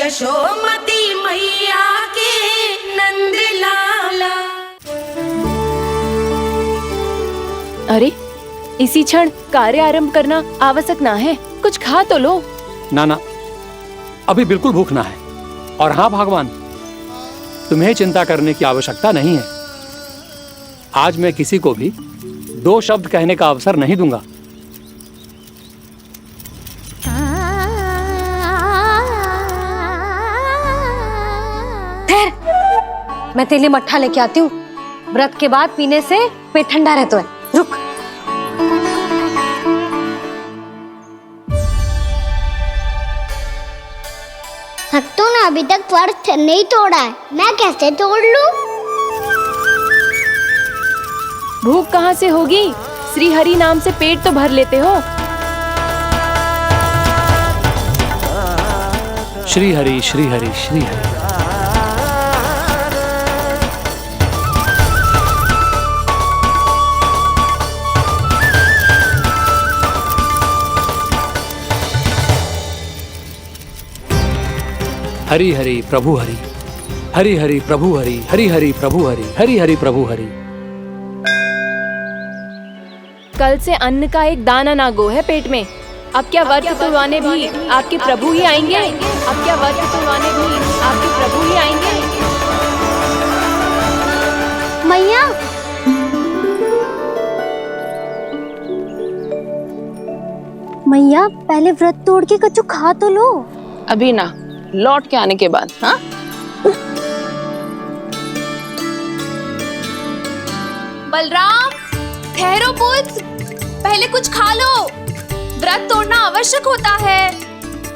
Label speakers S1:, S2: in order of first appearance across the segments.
S1: यशोमती मैया के नंद लाला।
S2: अरे इसी क्षण कार्य आरंभ करना आवश्यक ना है, कुछ खा तो लो।
S3: ना ना, अभी बिल्कुल भूख ना है। और हाँ भगवान, तुम्हें चिंता करने की आवश्यकता नहीं है। आज मैं किसी को भी 2 शब्द कहने का अवसर नहीं दूंगा।
S4: ठहर, मैं तेरे लिए मट्ठा लेके आती हूँ। व्रत के बाद पीने से पेट ठंडा रहता है। रुक।
S5: भक्तों ने अभी तक व्रत नहीं तोड़ा है, मैं कैसे तोड़ लूं?
S2: भूख कहाँ से होगी? श्री हरि नाम से पेट तो भर लेते हो।
S3: श्री हरि श्री हरि श्री हरि। हरि हरि प्रभु हरि, हरि हरि प्रभु हरि, हरि हरि प्रभु हरि, हरि हरि प्रभु हरि।
S2: कल से अन्न का एक दाना ना गो है पेट में। अब क्या व्रत तुलवाने भी आपके प्रभु ही आएंगे? अब क्या व्रत तुलवाने भी आपके प्रभु ही आएंगे?
S5: मैया, मैया पहले व्रत तोड़ के कच्चू खा तो लो।
S6: अभी ना, लौट के आने के बाद। हाँ,
S7: बलराम, ठहरो पुत्र, पहले कुछ खा लो। व्रत तोड़ना आवश्यक होता है।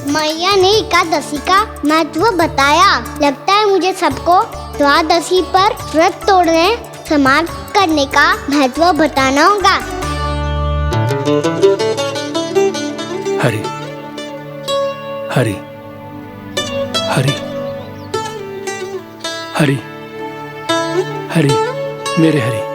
S5: मैया ने एकादशी का महत्व बताया। लगता है मुझे सबको द्वादशी पर व्रत तोड़ने समाप्त करने का महत्व बताना होगा।
S3: हरि हरि हरि हरि हरि, मेरे हरि।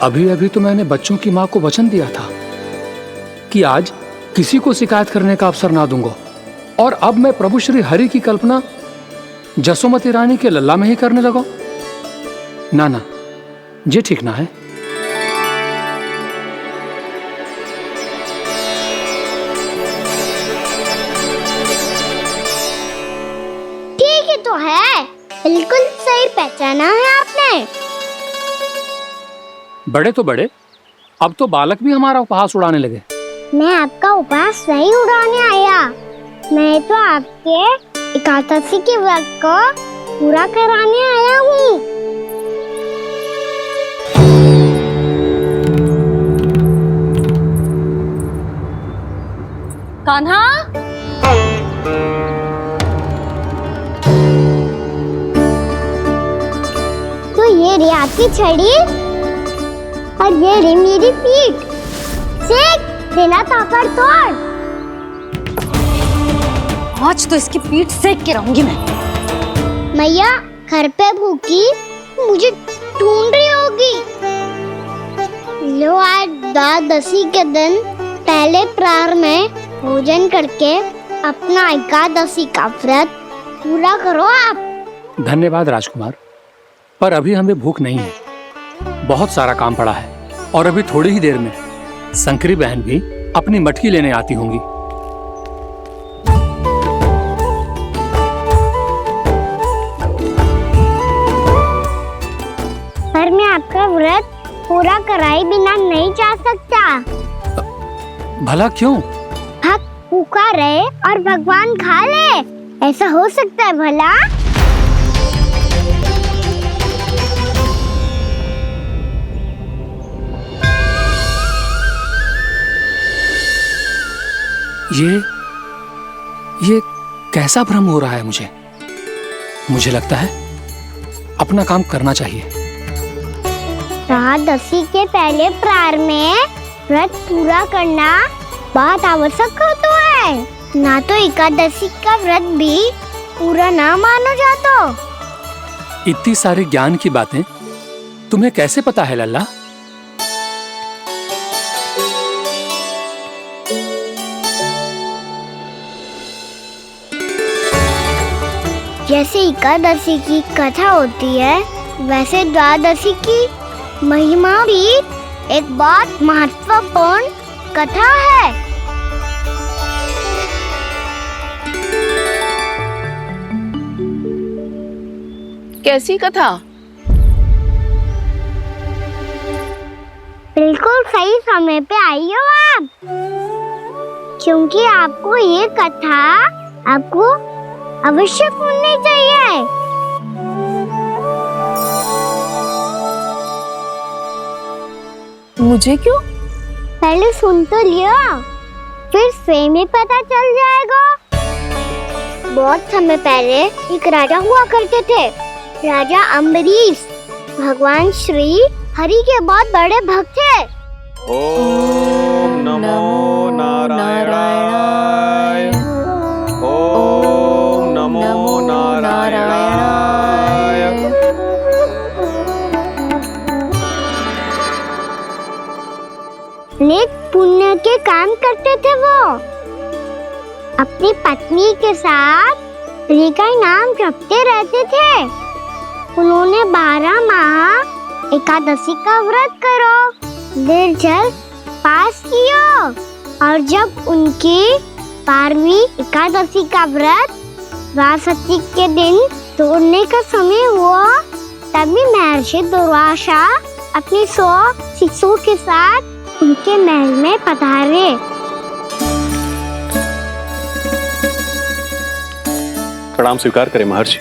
S3: अभी अभी तो मैंने बच्चों की माँ को वचन दिया था कि आज किसी को शिकायत करने का अवसर ना दूंगा, और अब मैं प्रभु श्री हरि की कल्पना जसोमती रानी के लल्ला में ही करने लगा। ना ना, ये ठीक ना है।
S5: ठीक ही तो है, बिल्कुल सही पहचाना है आपने।
S3: बड़े तो बड़े, अब तो बालक भी हमारा उपहास उड़ाने लगे।
S5: मैं आपका उपहास नहीं उड़ाने आया, मैं तो आपके एकादशी के व्रत को पूरा कराने आया हूँ।
S4: कान्हा,
S5: तो ये रे आपकी छड़ी और ये रे मेरी पीठ। सेक देना ताकत तोड़।
S4: आज तो इसकी पीठ सेक के रहूंगी मैं।
S5: मैया घर पे भूखी मुझे ढूंढ रही होगी। लो, आज द्वादशी के दिन पहले प्रहर में भोजन करके अपना एकादशी का व्रत पूरा करो आप।
S3: धन्यवाद राजकुमार, पर अभी हमें भूख नहीं है। बहुत सारा काम पड़ा है, और अभी थोड़ी ही देर में शंकरी बहन भी अपनी मटकी लेने आती होंगी।
S5: पर मैं आपका व्रत पूरा कराए बिना नहीं जा सकता।
S3: भला क्यों?
S5: भक्त भूखा रहे और भगवान खा ले, ऐसा हो सकता है भला?
S3: ये कैसा भ्रम हो रहा है मुझे लगता है अपना काम करना चाहिए।
S5: एकादशी के पहले प्रार में व्रत पूरा करना बहुत आवश्यक होता है, ना तो एकादशी का व्रत भी पूरा ना मानो जातो।
S3: इतनी सारी ज्ञान की बातें तुम्हें कैसे पता है लल्ला?
S5: जैसे एकादशी की कथा होती है, वैसे द्वादशी की महिमा भी एक बहुत महत्वपूर्ण कथा है।
S6: कैसी कथा?
S5: बिल्कुल सही समय पे आई हो आप, क्योंकि आपको ये कथा आपको अवश्य सुननी चाहिए।
S6: मुझे क्यों?
S5: पहले सुन तो लियो, फिर स्वयं ही पता चल जाएगा। बहुत समय पहले एक राजा हुआ करते थे, राजा अम्बरीश। भगवान श्री हरि के बहुत बड़े भक्त थे।
S8: ओम नमो नारायणाय। ओम नमो नारायणाय।
S5: नेक पुण्य के काम करते थे वो। अपनी पत्नी के साथ हरि का नाम जपते रहते थे। उन्होंने 12 माह एकादशी का व्रत करो निर्जल पास किया, और जब उनकी 12वीं एकादशी का व्रत द्वादशी के दिन तोड़ने का समय हुआ, तभी महर्षि दुर्वासा अपनी 100 शिष्यों के साथ उनके महल में पधारे।
S8: प्रणाम स्वीकार करें महर्षि।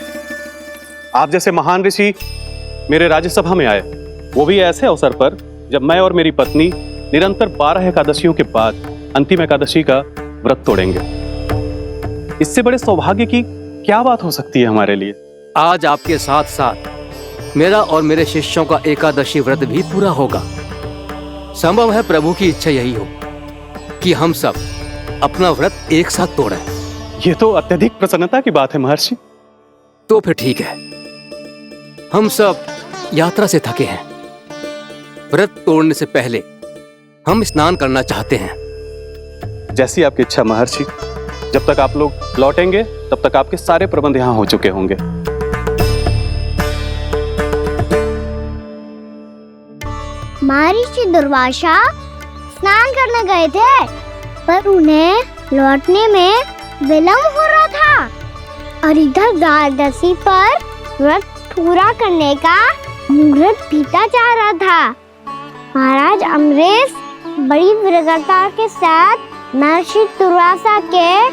S8: आप जैसे महान ऋषि मेरे राज्यसभा में आए, वो भी ऐसे अवसर पर जब मैं और मेरी पत्नी निरंतर 12 एकादशियों के बाद अंतिम एकादशी का व्रत तोड़ेंगे। इससे बड़े सौभाग्य की क्या बात हो सकती है हमारे लिए?
S9: आज आपके साथ साथ मेरा और मेरे शिष्यों का एकादशी व्रत भी पूरा होगा। संभव है प्रभु की इच्छा यही हो कि हम सब अपना व्रत एक साथ तोड़ें।
S8: ये तो अत्यधिक प्रसन्नता की बात है महर्षि।
S9: तो फिर ठीक है, हम सब यात्रा से थके हैं। व्रत तोड़ने से पहले हम स्नान करना चाहते हैं।
S8: जैसी आपकी इच्छा महर्षि। जब तक आप लोग लौटेंगे तब तक आपके सारे प्रबंध यहाँ हो चुके होंगे।
S5: महर्षि दुर्वासा स्नान करने गए थे, पर उन्हें लौटने में विलंब हो रहा था, और इधर द्वादशी पर व्रत पूरा करने का मुहूर्त बीता जा रहा था। महाराज अम्बरीश बड़ी विरगता के साथ महर्षि दुर्वासा के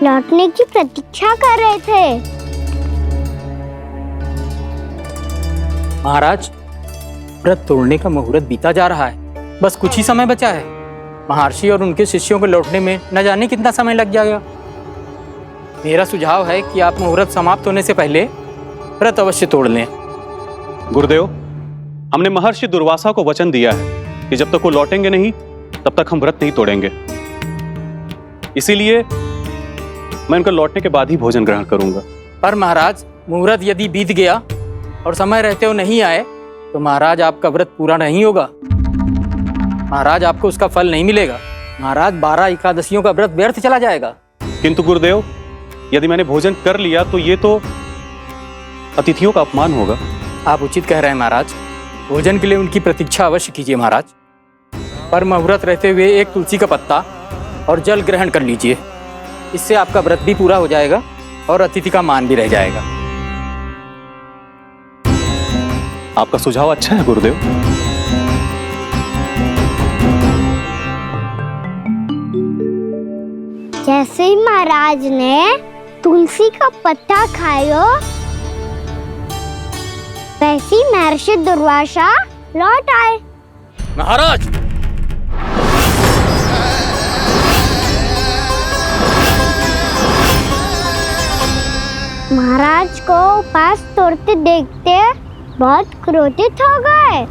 S5: लौटने की प्रतीक्षा कर रहे थे।
S10: महाराज, व्रत तोड़ने का मुहूर्त बीता जा रहा है, बस कुछ ही समय बचा है। महर्षि और उनके शिष्यों को लौटने में न जाने कितना समय लग जाएगा। मेरा सुझाव है कि आप मुहूर्त समाप्त होने से पहले व्रत अवश्य तोड़ लें।
S8: गुरुदेव, हमने महर्षि दुर्वासा को वचन दिया है कि जब तक वो लौटेंगे नहीं तब तक हम व्रत नहीं तोड़ेंगे। इसीलिए मैं उनका लौटने के बाद ही भोजन ग्रहण करूंगा।
S10: पर महाराज, मुहूर्त यदि बीत गया और समय रहते हो नहीं आए तो महाराज आपका व्रत पूरा नहीं होगा। महाराज, आपको उसका फल नहीं मिलेगा। महाराज, 12 एकादशियों का व्रत व्यर्थ चला जाएगा।
S8: किंतु गुरुदेव, यदि मैंने भोजन कर लिया तो ये तो अतिथियों का अपमान होगा।
S10: आप उचित कह रहे हैं महाराज। भोजन के लिए उनकी प्रतीक्षा अवश्य कीजिए महाराज। पर मुहूर्त रहते हुए एक तुलसी का पत्ता और जल ग्रहण कर लीजिए। इससे आपका व्रत भी पूरा हो जाएगा और अतिथि का मान भी रह जाएगा।
S8: आपका सुझाव अच्छा है गुरुदेव।
S5: जैसे ही महाराज ने तुलसी का पत्ता खाया, वैसे ही महर्षि दुर्वासा लौट आए।
S10: महाराज,
S5: को उपास तोड़ते देखते बहुत क्रोधित हो गए।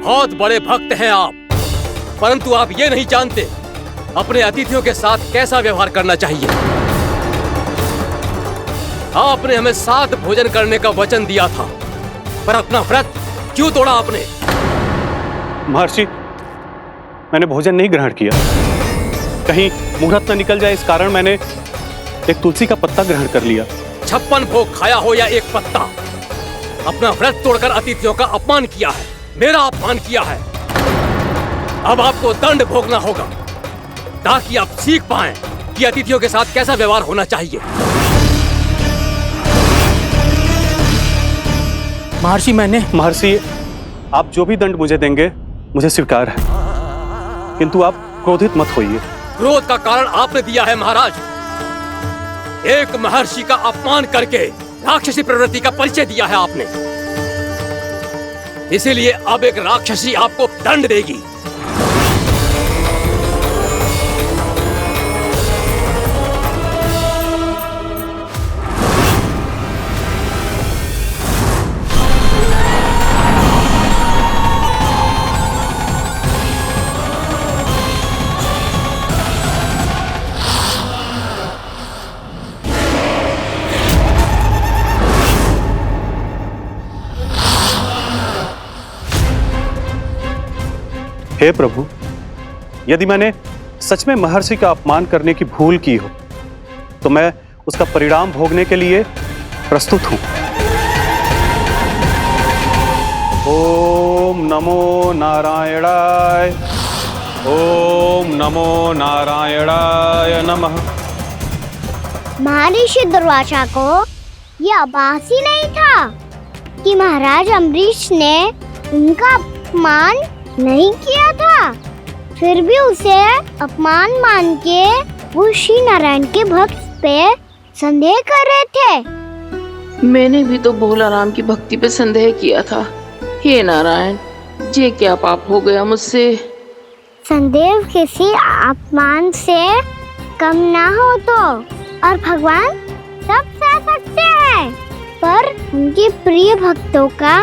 S9: बहुत बड़े भक्त हैं आप, परंतु आप ये नहीं जानते अपने अतिथियों के साथ कैसा व्यवहार करना चाहिए। आपने हमें 7 भोजन करने का वचन दिया था, पर अपना व्रत क्यों तोड़ा आपने?
S8: महर्षि, मैंने भोजन नहीं ग्रहण किया। कहीं मुहूर्त न निकल जाए इस कारण मैंने एक तुलसी का पत्ता ग्रहण कर लिया।
S9: 56 भोग खाया हो या एक पत्ता, अपना व्रत तोड़कर अतिथियों का अपमान किया है, मेरा अपमान किया है। अब आपको दंड भोगना होगा ताकि आप सीख पाएं कि अतिथियों के साथ कैसा व्यवहार होना चाहिए।
S8: महर्षि, आप जो भी दंड मुझे देंगे मुझे स्वीकार है, किंतु आप क्रोधित मत होइए।
S9: क्रोध का कारण आपने दिया है महाराज। एक महर्षि का अपमान करके राक्षसी प्रवृत्ति का परिचय दिया है आपने, इसीलिए अब एक राक्षसी आपको दंड देगी।
S8: हे प्रभु, यदि मैंने सच में महर्षि का अपमान करने की भूल की हो तो मैं उसका परिणाम भोगने के लिए प्रस्तुत हूं। ओम नमो नारायणाय, ओम नमो नारायणाय नमः।
S5: महर्षि दुर्वासा को यह आभास ही नहीं था कि महाराज अम्बरीश ने उनका अपमान नहीं किया था, फिर भी उसे अपमान मान के वो श्री नारायण के भक्त पे संदेह कर रहे थे।
S6: मैंने भी तो भोला राम की भक्ति पे संदेह किया था। हे नारायण, ये क्या पाप हो गया मुझसे?
S5: संदेह किसी अपमान से कम ना हो तो, और भगवान सब सह सकते हैं, पर उनके प्रिय भक्तों का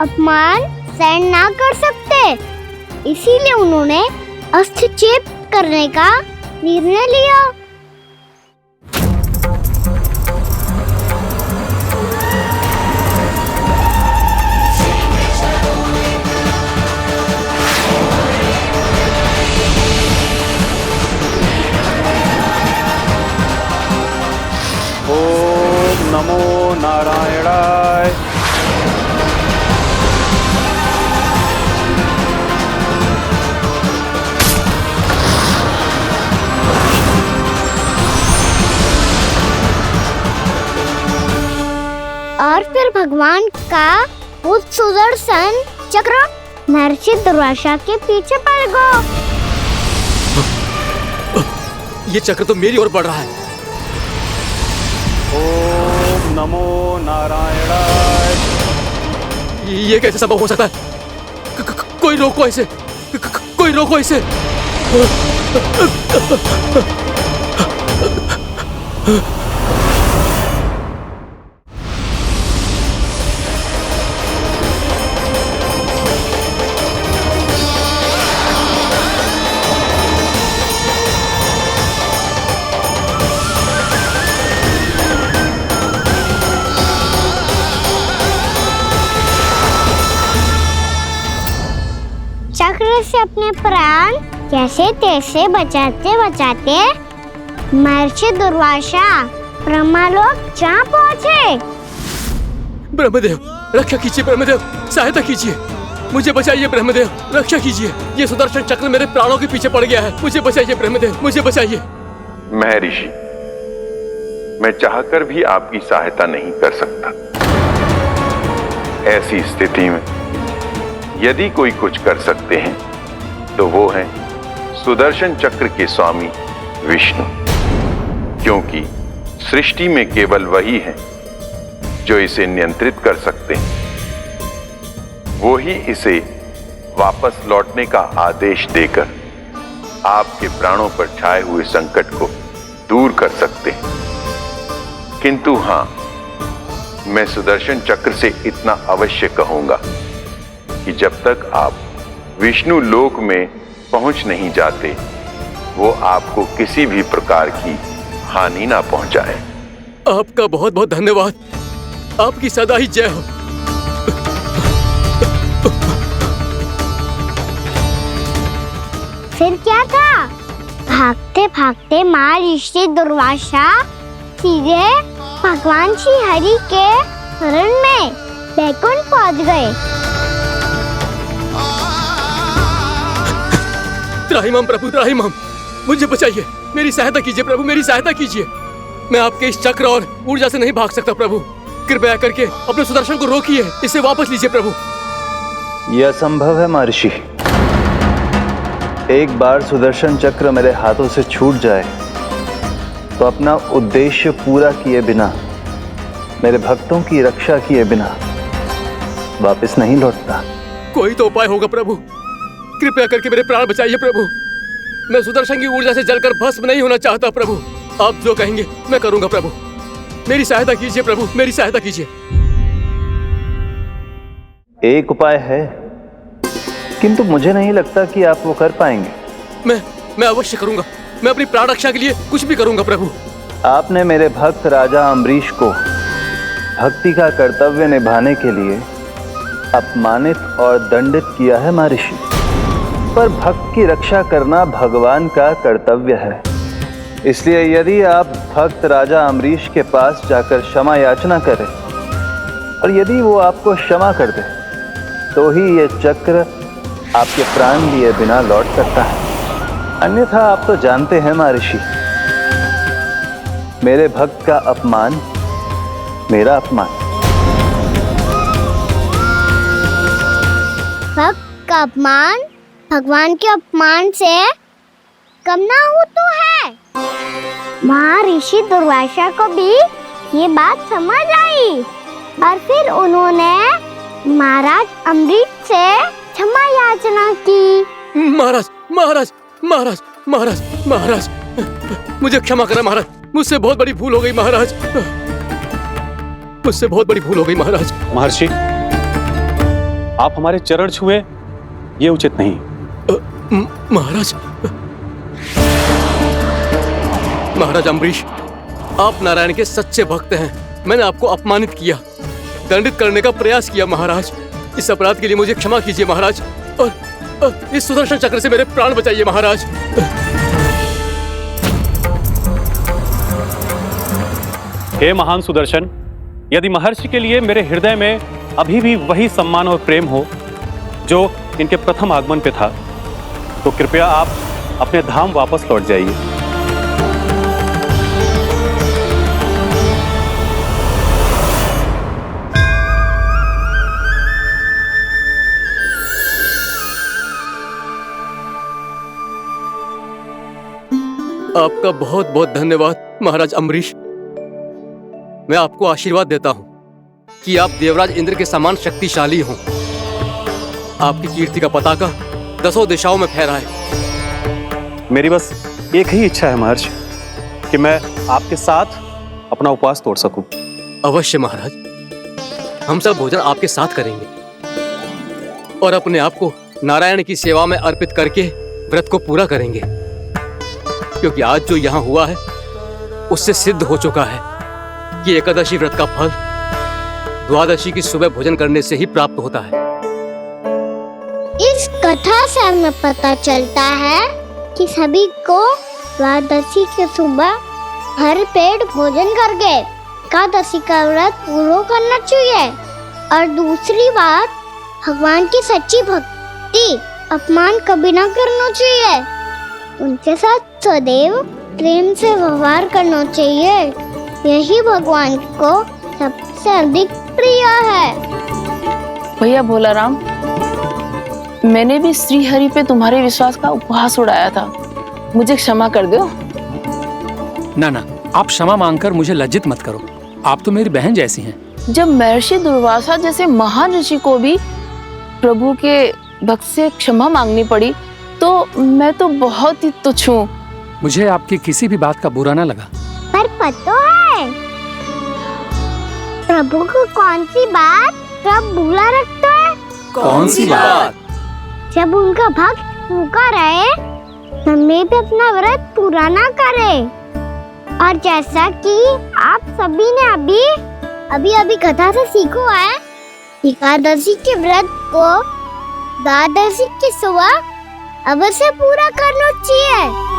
S5: अपमान सहन ना कर सकते, इसीलिए उन्होंने हस्तक्षेप करने का निर्णय लिया।
S8: ओम नमो नारायणाय।
S5: और फिर भगवान का वो सुदर्शन चक्र महर्षि दुर्वासा के पीछे पड़ गया।
S9: ये चक्र तो मेरी ओर बढ़ रहा है।
S8: ओम नमो नारायणाय।
S9: ये कैसे संभव हो सकता है? कोई रोको इसे, कोई रोको इसे।
S5: चक्र से अपने प्राण जैसे तैसे बचाते बचाते महर्षि दुर्वासा ब्रह्मलोक जा पहुंचे।
S9: ब्रह्मदेव, रक्षा कीजिए ब्रह्मदेव, सहायता कीजिए, मुझे बचाइए ब्रह्मदेव, रक्षा कीजिए। ये सुदर्शन चक्र मेरे प्राणों के पीछे पड़ गया है, मुझे बचाइए ब्रह्मदेव, मुझे बचाइए।
S11: महर्षि, मैं चाहकर भी आपकी सहायता नहीं कर सकता। ऐसी स्थिति में यदि कोई कुछ कर सकते हैं तो वो हैं सुदर्शन चक्र के स्वामी विष्णु, क्योंकि सृष्टि में केवल वही है जो इसे नियंत्रित कर सकते हैं। वो ही इसे वापस लौटने का आदेश देकर आपके प्राणों पर छाए हुए संकट को दूर कर सकते हैं। किंतु हां, मैं सुदर्शन चक्र से इतना अवश्य कहूंगा कि जब तक आप विष्णु लोक में पहुंच नहीं जाते, वो आपको किसी भी प्रकार की हानि ना पहुंचाए।
S9: आपका बहुत बहुत धन्यवाद। आपकी सदा ही जय हो।
S5: फिर क्या था? भागते भागते महर्षि दुर्वासा सीधे भगवान श्री हरि के शरण में बैकुंठ पहुंच गए।
S9: त्राहिमाम प्रभु, त्राहिमाम, मुझे बचाइए, मेरी सहायता कीजिए प्रभु, मेरी सहायता कीजिए। मैं आपके इस चक्र और ऊर्जा से नहीं भाग सकता प्रभु। कृपया करके अपने सुदर्शन को रोकिए, इसे वापस लीजिए प्रभु।
S12: यह असंभव है महर्षि। एक बार सुदर्शन चक्र मेरे हाथों से छूट जाए तो अपना उद्देश्य पूरा किए बिना, मेरे भक्तों की रक्षा किए बिना वापस नहीं लौटता।
S9: कोई तो उपाय होगा प्रभु, कृपया करके मेरे प्राण बचाइए प्रभु। मैं सुदर्शन की ऊर्जा से जलकर भस्म नहीं होना चाहता प्रभु। आप जो कहेंगे मैं करूंगा प्रभु। मेरी सहायता कीजिए प्रभु, मेरी सहायता कीजिए।
S12: एक उपाय है, किंतु मुझे नहीं लगता कि आप वो कर पाएंगे।
S9: मैं अवश्य करूंगा। मैं अपनी प्राण रक्षा के लिए कुछ भी करूंगा प्रभु।
S12: आपने मेरे भक्त राजा अम्बरीश को भक्ति का कर्तव्य निभाने के लिए अपमानित और दंडित किया है महर्षि, पर भक्त की रक्षा करना भगवान का कर्तव्य है। इसलिए यदि आप भक्त राजा अम्बरीश के पास जाकर क्षमा याचना करें और यदि वो आपको क्षमा कर दे, तो ही ये चक्र आपके प्राण लिए बिना लौट सकता है। अन्यथा आप तो जानते हैं महर्षि, मेरे भक्त का अपमान मेरा अपमान।
S5: भक्त का अपमान भगवान के अपमान से कम ना हो तो है। महर्षि दुर्वासा को भी ये बात समझ आई और फिर उन्होंने महाराज अम्बरीश से क्षमा याचना की।
S9: महाराज महाराज महाराज महाराज महाराज, मुझे क्षमा करें महाराज, मुझसे बहुत बड़ी भूल हो गई महाराज, मुझसे बहुत बड़ी भूल हो गई महाराज।
S8: महर्षि, आप हमारे चरण छुए ये उचित नहीं।
S9: महाराज, महाराज अम्बरीश, आप नारायण के सच्चे भक्त हैं। मैंने आपको अपमानित किया, दंडित करने का प्रयास किया महाराज। इस अपराध के लिए मुझे क्षमा कीजिए महाराज, और इस सुदर्शन चक्र से मेरे प्राण बचाइए महाराज।
S8: हे महान सुदर्शन, यदि महर्षि के लिए मेरे हृदय में अभी भी वही सम्मान और प्रेम हो जो इनके प्रथम आगमन पे था, तो कृपया आप अपने धाम वापस लौट जाइए।
S9: आपका बहुत बहुत धन्यवाद महाराज अम्बरीश। मैं आपको आशीर्वाद देता हूं कि आप देवराज इंद्र के समान शक्तिशाली हों। आपकी कीर्ति का पताका 10 दिशाओं में फहराए।
S8: मेरी बस एक ही इच्छा है महर्षि, कि मैं आपके साथ अपना उपवास तोड़ सकूं।
S9: अवश्य महाराज, हम सब भोजन आपके साथ करेंगे और अपने आप को नारायण की सेवा में अर्पित करके व्रत को पूरा करेंगे, क्योंकि आज जो यहाँ हुआ है उससे सिद्ध हो चुका है कि एकादशी व्रत का फल द्वादशी की सुबह भोजन करने से ही प्राप्त होता है।
S5: इस कथा से हमें पता चलता है कि सभी को द्वादशी के सुबह भर पेट भोजन करके एकादशी का व्रत पूरा करना चाहिए। और दूसरी बात, भगवान की सच्ची भक्ति अपमान कभी ना करना चाहिए। उनके साथ सदैव प्रेम से व्यवहार करना चाहिए। यही भगवान को सबसे अधिक प्रिय है।
S13: भैया भोलाराम, मैंने भी श्री हरि पे तुम्हारे विश्वास का उपहास उड़ाया था, मुझे क्षमा कर दो।
S3: ना ना, आप क्षमा मांगकर मुझे लज्जित मत करो, आप तो मेरी बहन जैसी हैं।
S13: जब महर्षि दुर्वासा जैसे महान ऋषि को भी प्रभु के भक्त से क्षमा मांगनी पड़ी, तो मैं तो बहुत ही तुच्छ हूँ।
S3: मुझे आपकी किसी भी बात का बुरा ना लगा।
S5: पर पता है प्रभु को कौन सी बात कब बुरा रखता है?
S9: कौन सी बात?
S5: जब उनका भक्त भूखा रहे, हमें भी अपना व्रत पूरा ना करे। और जैसा कि आप सभी ने अभी कथा से सीखो है, एकादशी के व्रत को द्वादशी की सुबह अवश्य पूरा करना चाहिए।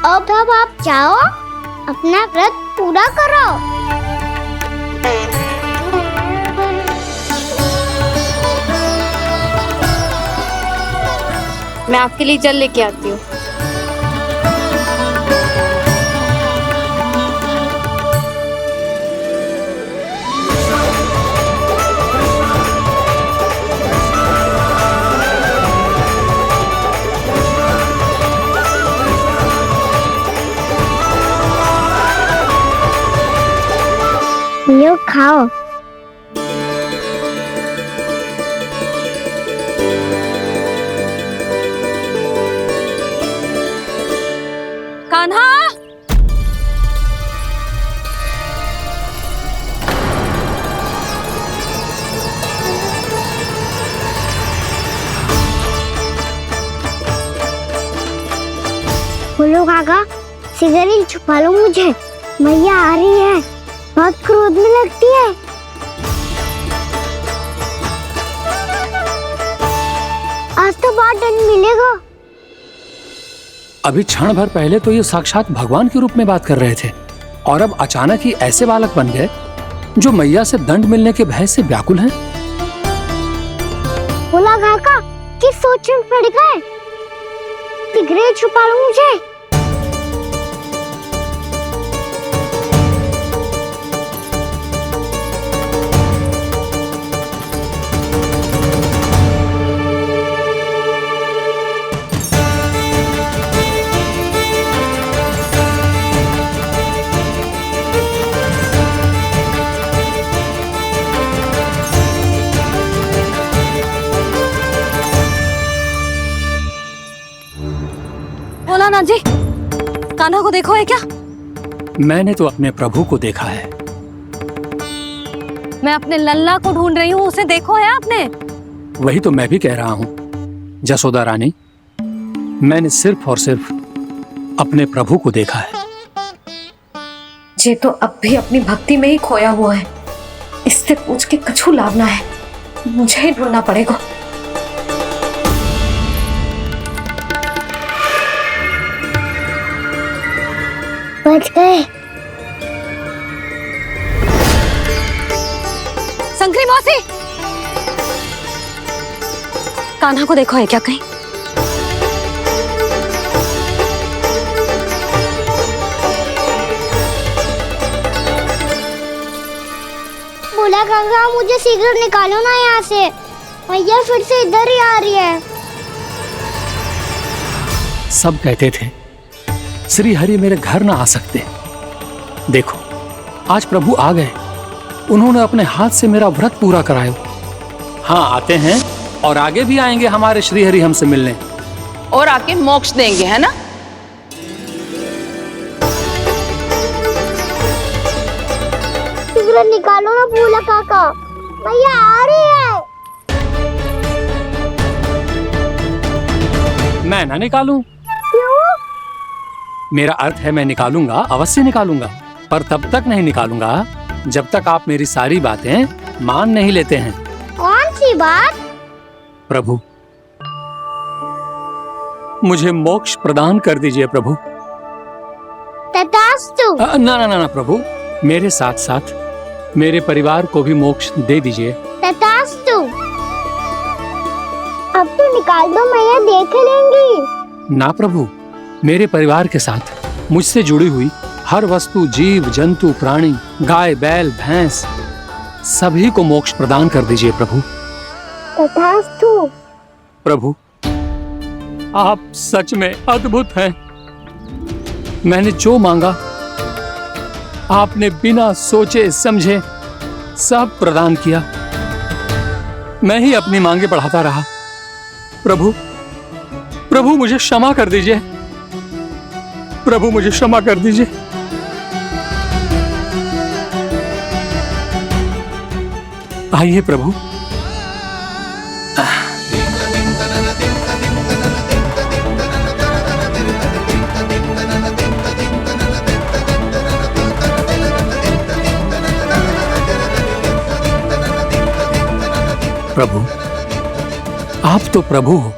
S5: अब आप चाहो अपना व्रत पूरा करो।
S4: मैं आपके लिए जल लेके आती हूँ।
S5: यो खाओ।
S4: कान्हा,
S5: बोलो काका, सिगरेट छुपा लो मुझे, मैया आ रही है, बहुत क्रोध में लगती है। आज तो बहुत दंड मिलेगा।
S3: अभी क्षण भर पहले तो ये साक्षात भगवान के रूप में बात कर रहे थे, और अब अचानक ही ऐसे बालक बन गए जो मैया से दंड मिलने के भय से व्याकुल हैं।
S5: बोला काका, किस सोच में पड़ गए? सिगरेट छुपा लो मुझे।
S4: बोला ना जी, कान्हा को देखो है क्या?
S3: मैंने तो अपने प्रभु को देखा है।
S4: मैं अपने लल्ला को ढूंढ रही हूँ, उसे देखो है आपने?
S3: वही तो मैं भी कह रहा हूँ जसोदा रानी, मैंने सिर्फ और सिर्फ अपने प्रभु को देखा है।
S4: ये तो अब भी अपनी भक्ति में ही खोया हुआ है, इससे पूछ के कछु लाभ ना है, मुझे ही ढूंढना पड़ेगा।
S5: बच गए।
S4: संकरी मौसी, कान्हा को देखो है क्या कहीं?
S5: बोला गंगा, मुझे सिगरेट निकालो ना यहाँ से, मैया फिर से इधर ही आ रही है।
S3: सब कहते थे श्री हरि मेरे घर ना आ सकते। देखो आज प्रभु आ गए, उन्होंने अपने हाथ से मेरा व्रत पूरा कराया। हाँ आते हैं और आगे भी आएंगे हमारे श्री हरि हमसे मिलने,
S13: और आके मोक्ष देंगे, है ना?
S5: सिगरेट निकालो ना भोला काका, मैया आ रही है।
S3: मैं ना निकालूं?
S5: क्यों?
S3: मेरा अर्थ है मैं निकालूंगा, अवश्य निकालूंगा, पर तब तक नहीं निकालूंगा जब तक आप मेरी सारी बातें मान नहीं लेते हैं।
S5: कौन सी बात?
S3: प्रभु, मुझे मोक्ष प्रदान कर दीजिए प्रभु।
S5: तथास्तु।
S3: ना ना ना ना प्रभु, मेरे साथ साथ मेरे परिवार को भी मोक्ष दे दीजिए।
S5: तथास्तु। अब तो निकाल दो, मैया देख लेंगी।
S3: ना प्रभु, मेरे परिवार के साथ मुझसे जुड़ी हुई हर वस्तु, जीव जंतु, प्राणी, गाय बैल भैंस, सभी को मोक्ष प्रदान कर दीजिए प्रभु।
S5: तथास्तु।
S3: प्रभु, आप सच में अद्भुत हैं। मैंने जो मांगा आपने बिना सोचे समझे सब प्रदान किया। मैं ही अपनी मांगे बढ़ाता रहा। प्रभु प्रभु मुझे क्षमा कर दीजिए, प्रभु मुझे क्षमा कर दीजिए। आइए प्रभु। प्रभु, आप तो प्रभु हो,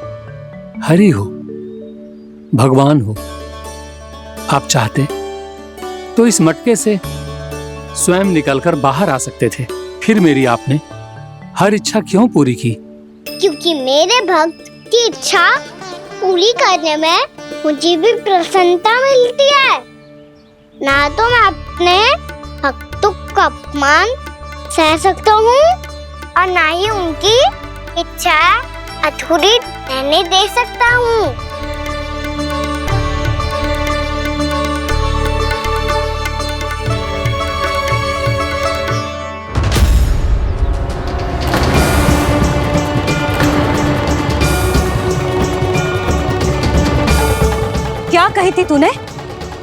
S3: हरि हो, भगवान हो। आप चाहते तो इस मटके से स्वयं निकलकर बाहर आ सकते थे, फिर मेरी आपने हर इच्छा क्यों पूरी की?
S5: क्योंकि मेरे भक्त की इच्छा पूरी करने में मुझे भी प्रसन्नता मिलती है। ना तो मैं अपने भक्तों का अपमान सह सकता हूँ और ना ही उनकी इच्छा अधूरी रहने दे सकता हूँ।
S4: क्या कही थी तूने?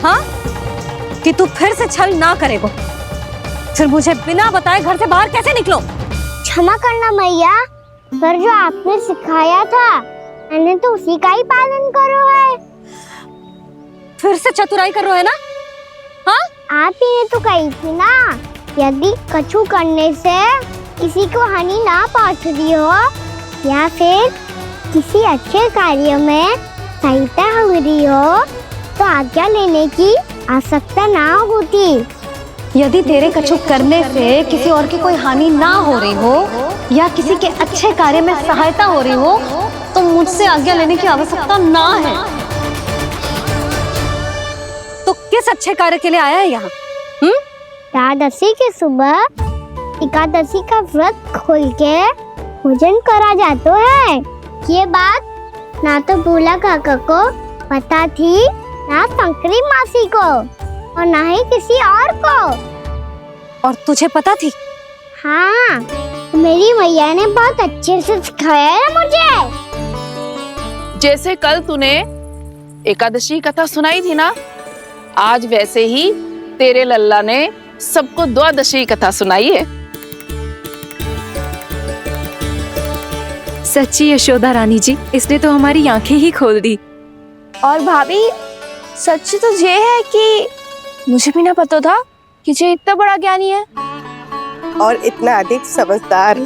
S4: हाँ, कि तू फिर से छल ना करेगा। फिर मुझे बिना बताए घर से बाहर कैसे निकलो?
S5: क्षमा करना मैया, पर जो आपने सिखाया था मैंने तो उसी का ही पालन करो है।
S4: फिर से चतुराई कर रहे हो है ना? हाँ,
S5: आप ही ने तो कही थी ना, यदि कछु करने से किसी को हानि ना पहुंच रही हो या फिर किसी अच्छे कार्य में सहायता हो रही हो तो आज्ञा लेने की आवश्यकता ना होती।
S4: यदि तेरे कछु करने से किसी और की कोई हानि ना हो रही हो या किसी के अच्छे कार्य में सहायता हो रही हो तो मुझसे आज्ञा लेने की आवश्यकता ना है। तो किस अच्छे कार्य के लिए आया है यहाँ?
S5: एकादशी की सुबह एकादशी का व्रत खोल के भोजन करा जाता है। ये बात ना तो भोला काका को पता थी, ना शंकरी मासी को और ना ही किसी और को।
S4: और तुझे पता थी?
S5: हाँ, मेरी मैया ने बहुत अच्छे से सिखाया है मुझे।
S13: जैसे कल तूने एकादशी कथा सुनाई थी ना, आज वैसे ही तेरे लल्ला ने सबको द्वादशी कथा सुनाई है।
S2: सच्ची यशोदा रानी जी, इसने तो हमारी आंखें ही खोल दी।
S7: और भाभी, सच तो ये है कि मुझे भी ना पता था कि ये इतना बड़ा ज्ञानी है
S14: और इतना अधिक समझदार।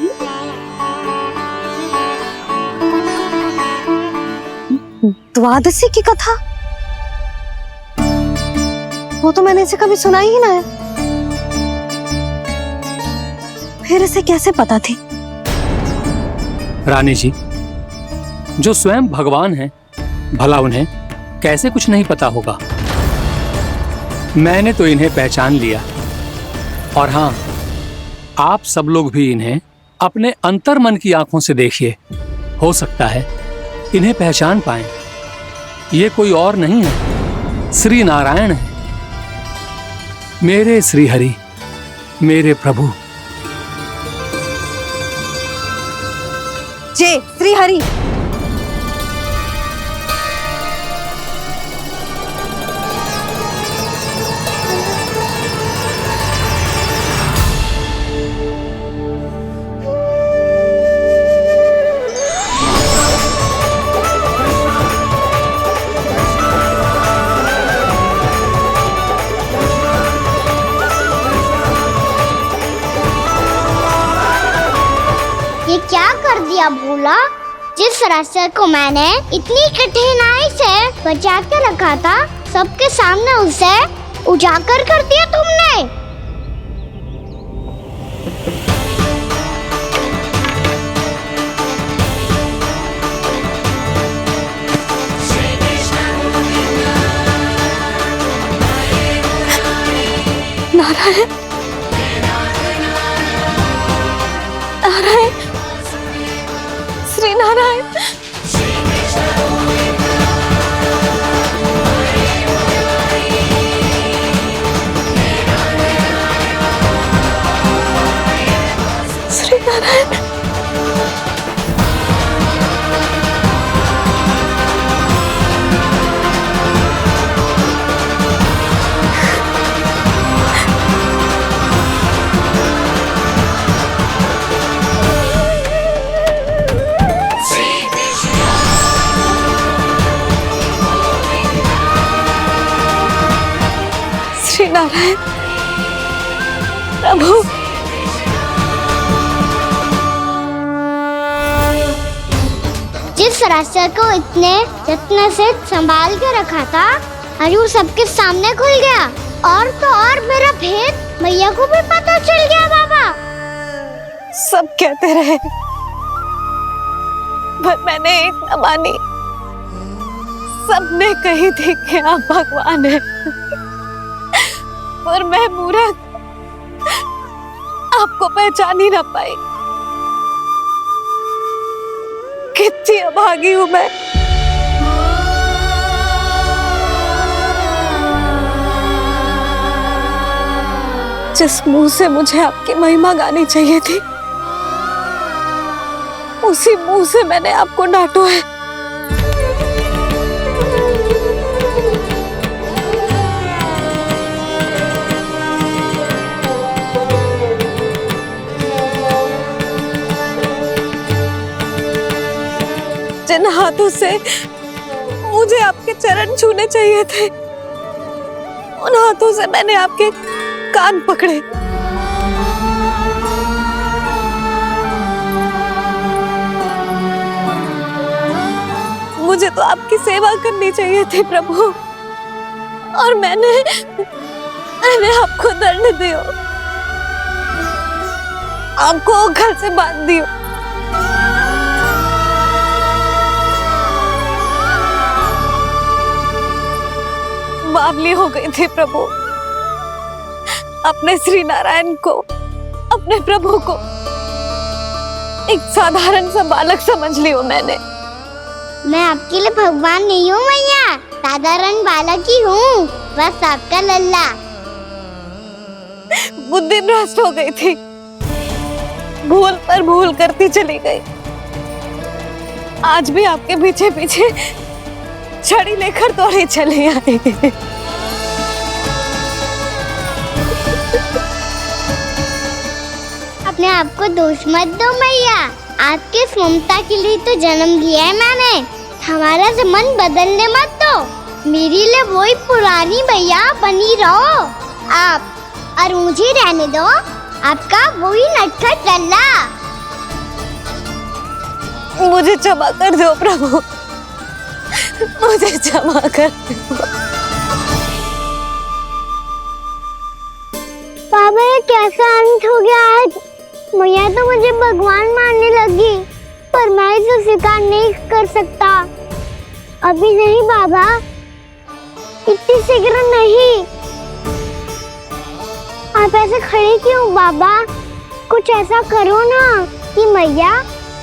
S4: द्वादशी की कथा? वो तो मैंने इसे कभी सुना ही ना है। फिर इसे कैसे पता थी?
S3: रानी जी, जो स्वयं भगवान हैं, भला उन्हें कैसे कुछ नहीं पता होगा? मैंने तो इन्हें पहचान लिया। और हाँ, आप सब लोग भी इन्हें अपने अंतर मन की आंखों से देखिए, हो सकता है इन्हें पहचान पाएं। ये कोई और नहीं है, श्री नारायण है, मेरे श्री हरि, मेरे प्रभु।
S4: जय श्री हरि।
S5: ये क्या कर दिया भोला? जिस रास्ते को मैंने इतनी कठिनाई से बचा के रखा था, सबके सामने उसे उजागर कर दिया तुमने।
S4: नारायण, नारायण, श्री नारायण। श्री नारायण। नारायण प्रभु।
S5: जिस रास्ते को इतने यत्न से संभाल के रखा था, आज वो सबके सामने खुल गया। और तो और मेरा भेद मैया को भी पता चल गया। बाबा
S4: सब कहते रहे पर मैंने एक न मानी। सबने कही थी कि आप भगवान हैं, पर मैं मूर्ख आपको पहचान ही ना पाई। कितनी अभागी हूं मैं। जिस मुंह से मुझे आपकी महिमा गानी चाहिए थी, उसी मुंह से मैंने आपको डांटा है। जिन हाथों से मुझे आपके चरण छूने चाहिए थे, उन हाथों से मैंने आपके कान पकड़े। मुझे तो आपकी सेवा करनी चाहिए थी प्रभु, और मैंने आपको दंड दियो, आपको घर से बांध दियो। बावली हो गई थी प्रभु। अपने श्री नारायण को, अपने प्रभु को एक साधारण सा बालक समझ लियो मैंने।
S5: मैं आपके लिए भगवान नहीं हूँ मैया, साधारण बालक ही हूँ, बस आपका लल्ला।
S4: बुद्धि भ्रष्ट हो गई थी, भूल पर भूल करती चली गई। आज भी आपके पीछे पीछे छड़ी लेकर दौड़ी चली आई।
S5: अपने आप को दोष मत दो मैया, आपके ममता के लिए तो जन्म लिया है मैंने। हमारा से मन बदलने मत दो, मेरे लिए वही पुरानी मैया बनी रहो आप, और मुझे रहने दो आपका वही नटखट लल्ला।
S4: मुझे क्षमा कर दो प्रभु, मुझे क्षमा कर दो।
S5: बाबा ये कैसा अंत हो गया आज? मैया तो मुझे भगवान मानने लगी, पर मैं इसे स्वीकार नहीं कर सकता। अभी नहीं बाबा, इतनी शीघ्र नहीं। आप ऐसे खड़े क्यों बाबा? कुछ ऐसा करो ना कि मैया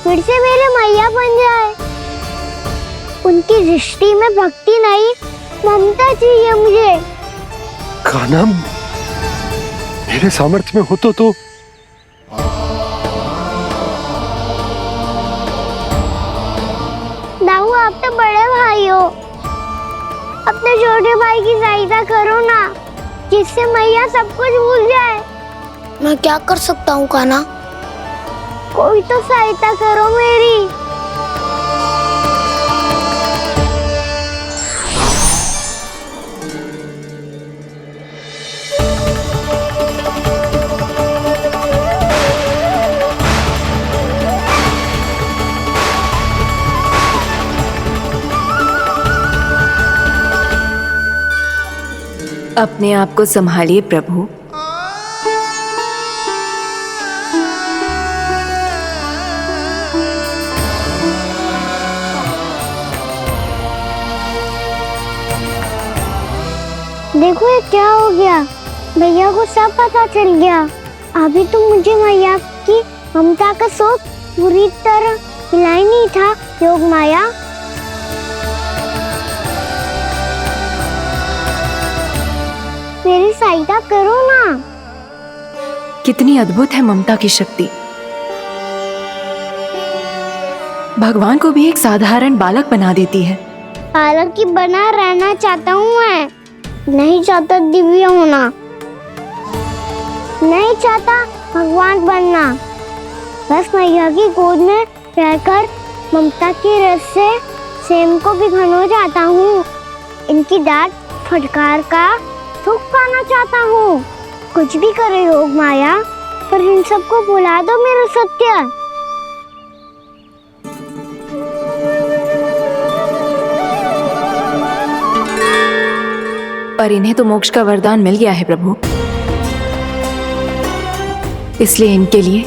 S5: फिर से मेरे मैया बन जाए। उनकी दृष्टि में भक्ति नहीं, ममता चाहिए मुझे।
S15: कान्हा, मेरे सामर्थ्य में हो तो
S5: दाऊ, आप तो बड़े भाई हो, अपने छोटे भाई की सहायता करो ना, जिससे मैया सब कुछ भूल जाए। मैं क्या कर सकता हूँ कान्हा? कोई तो सहायता करो मेरी।
S2: अपने आप को संभालिए प्रभु।
S5: देखो ये क्या हो गया, भैया को सब पता चल गया। अभी तो मुझे मैया की ममता का शौक पूरी तरह मिला ही नहीं था। योग माया, मेरी सहायता करो ना।
S2: कितनी अद्भुत है ममता की शक्ति। भगवान को भी एक साधारण बालक बना देती है।
S5: बालक की बना रहना चाहता हूँ मैं, नहीं चाहता दिव्य होना, नहीं चाहता भगवान बनना। बस मैया की गोद में रहकर ममता के रस से सेम को भी घनो जाता हूँ। इनकी डांट फटकार का सुख पाना चाहता हूँ। कुछ भी करे योग माया, पर इन सबको भुला दो मेरा सत्य।
S2: पर इन्हें तो मोक्ष का वरदान मिल गया है प्रभु, इसलिए इनके लिए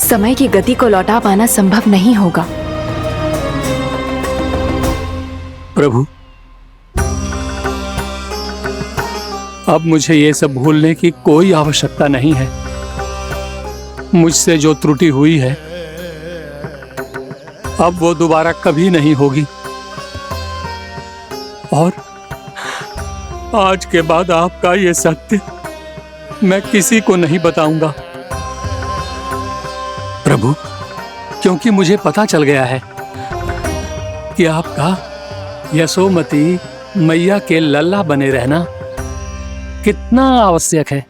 S2: समय की गति को लौटा पाना संभव नहीं होगा।
S3: प्रभु, अब मुझे ये सब भूलने की कोई आवश्यकता नहीं है। मुझसे जो त्रुटि हुई है अब वो दोबारा कभी नहीं होगी, और आज के बाद आपका ये सत्य मैं किसी को नहीं बताऊंगा प्रभु, क्योंकि मुझे पता चल गया है कि आपका यशोमती मैया के लल्ला बने रहना कितना आवश्यक है।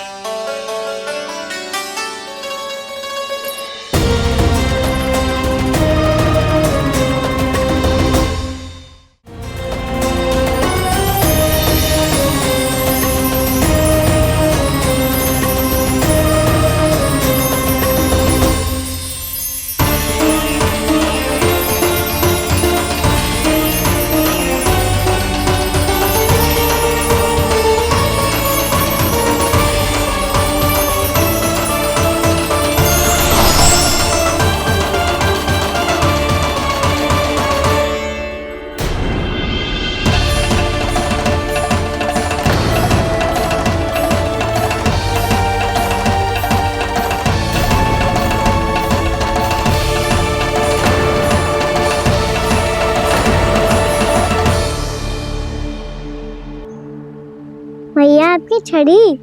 S5: मैया आपकी छड़ी।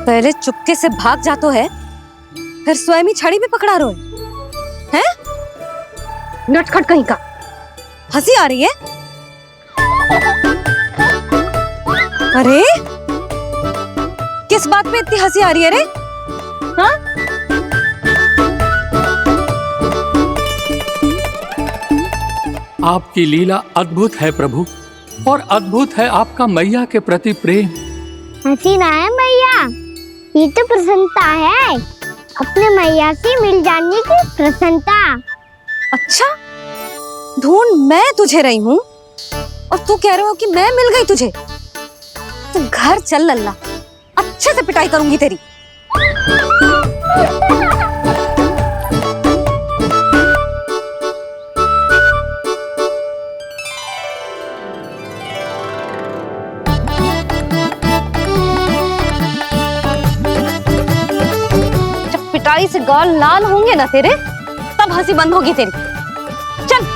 S4: पहले चुपके से भाग जातो है, फिर स्वयं ही छड़ी भी पकड़ा रो है? नटखट कहीं का। हंसी आ रही है? अरे किस बात पे इतनी हंसी आ रही है रे? हाँ?
S3: आपकी लीला अद्भुत है प्रभु, और अद्भुत है आपका मैया के प्रति प्रेम।
S5: हंसी ना है मैया, ये तो प्रसन्नता है, अपने मैया से मिल जाने की प्रसन्नता।
S4: अच्छा, ढूंढ मैं तुझे रही हूँ और तू कह रहे हो कि मैं मिल गई तुझे? तू घर चल लल्ला, अच्छे से पिटाई करूंगी तेरी। पिटाई से गाल लाल होंगे ना तेरे, तब हंसी बंद होगी तेरी। चल।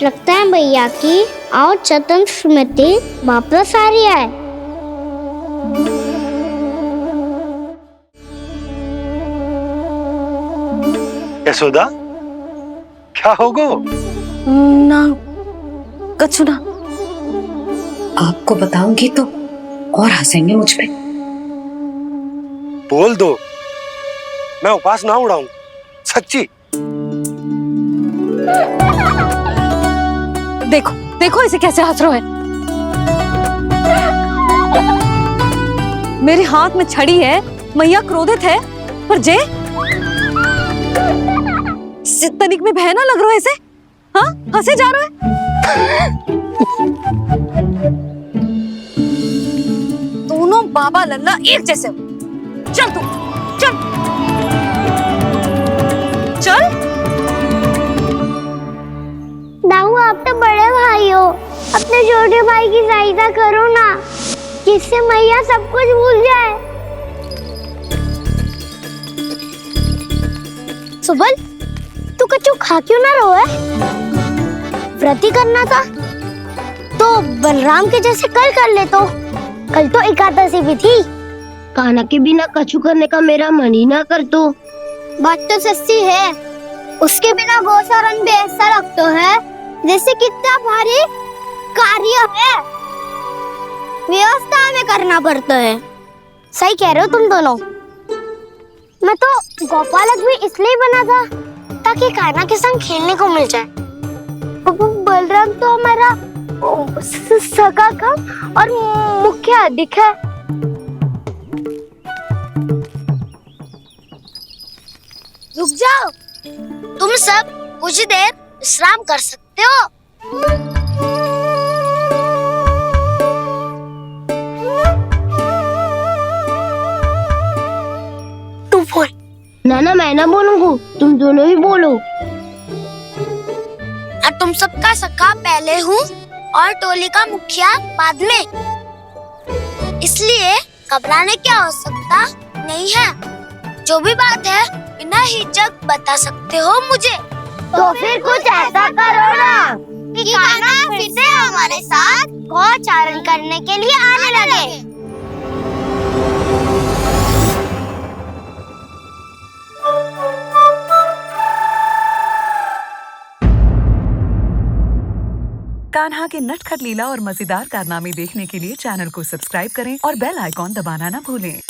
S5: लगता है भैया की और चतन स्मृति वापस आ रही है।
S15: यशोदा, क्या होगो?
S4: ना कछु ना।
S16: आपको बताऊंगी तो और हंसेंगे मुझ पे।
S15: बोल दो, मैं उपास ना उड़ाऊं, सच्ची।
S4: देखो देखो इसे कैसे हंस रहा है। मेरे हाथ में छड़ी है, मैया क्रोधित है, पर जे तनिक में भय ना लग रहा है इसे? हाँ, हंसे जा रहा है। दोनों बाबा लल्ला एक जैसे हो। चल तू, चल चल।
S5: दाऊ, आप तो बड़े भाई हो, अपने छोटे भाई की सहायता करो ना, जिससे मैया सब कुछ भूल जाए। सुबल, तू कछु खा क्यों ना रहो है? व्रत ही करना था तो बलराम के जैसे कल कर ले तो। कल तो एकादशी भी थी।
S17: कान्हा के बिना कछु करने का मेरा मन ही ना कर तो।
S5: बात तो सच्ची है, उसके बिना गौचरण भी ऐसा लगता है जैसे कितना भारी कार्य है, व्यवस्था में करना पड़ता है। सही कह रहे हो तुम दोनों। मैं तो गोपालक भी इसलिए बना था ताकि कान्हा के संग खेलने को मिल जाए। बलराम तो हमारा सगा कम और मुख्य अधिक है। रुक जाओ, तुम सब कुछ देर विश्राम कर सकते हो। तू बोल। ना मैं ना बोलूंगा, तुम दोनों ही बोलो। और तुम सबका सखा पहले हूँ और टोली का मुखिया बाद में, इसलिए घबराने की आवश्यकता नहीं है। जो भी बात है बिना हिचक बता सकते हो मुझे। तो फिर कुछ ऐसा करो ना कि कान्हा फिर से हमारे साथ गौचारण करने के लिए आने लगे।
S17: कान्हा के नटखट लीला और मजेदार कारनामे देखने के लिए चैनल को सब्सक्राइब करें और बेल आइकॉन दबाना ना भूलें।